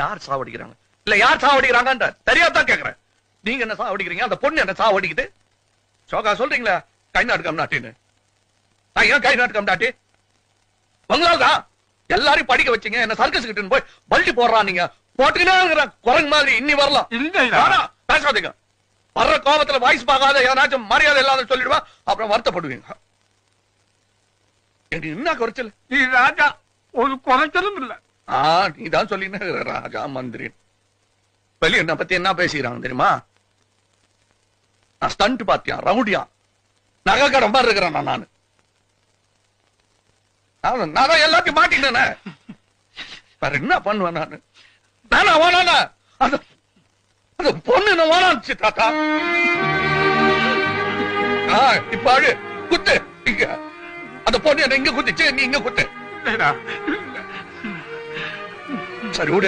யார் சாவடிக்கிறாங்க இல்ல யார் சாவடிக்கிறாங்க தெரியாதான் கேக்குறேன். நீங்க என்ன சாவடிக்கிறீங்க, அந்த பொண்ணு என்ன சாவடிக்குது? சோகா சொல்றீங்களா கை நாட்டுக்கம் நாட்டின்னு? நான் ஏன் கை நாட்டுக்கம் நாட்டி? உங்களால்தான் எல்லாரையும் படிக்க வச்சீங்க, என்ன சர்க்கஸ் கிட்ட போய் பல்டி போடுறான். நீங்க போட்டுக்கிட்டே குரங்கு மாதிரி இன்னி வரலாம். பேசாதீங்க. வர்ற கோபத்துல வாய்ஸ் பார்க்காத ஏதாச்சும் மரியாதை இல்லாத சொல்லிடுவா, அப்புறம் வருத்தப்படுவீங்க. எனக்கு என்ன குறைச்சல்? நீ ராஜா, ஒரு குறைச்சலும் இல்ல. நீதான் சொல்லின ராஜா மந்திரி. வெளிய என்ன பத்தி என்ன பேசிக்கிறாங்க தெரியுமா? நான் ஸ்டண்ட் பாத்தியா, ரவுடியா, நகை கடை மாதிரி இருக்கிறேன் நானு. நான் எல்லாத்தையும் மாட்டினேன். வேற என்ன பண்ணுவேன் நானு? நானா வேணானா அந்த பொண்ணு என்ன வேணாச்சு தாத்தா. இப்ப அழு குத்து இங்க. அந்த பொண்ணு என்ன இங்க குத்துச்சு, நீ இங்க குத்து. சரி விடு.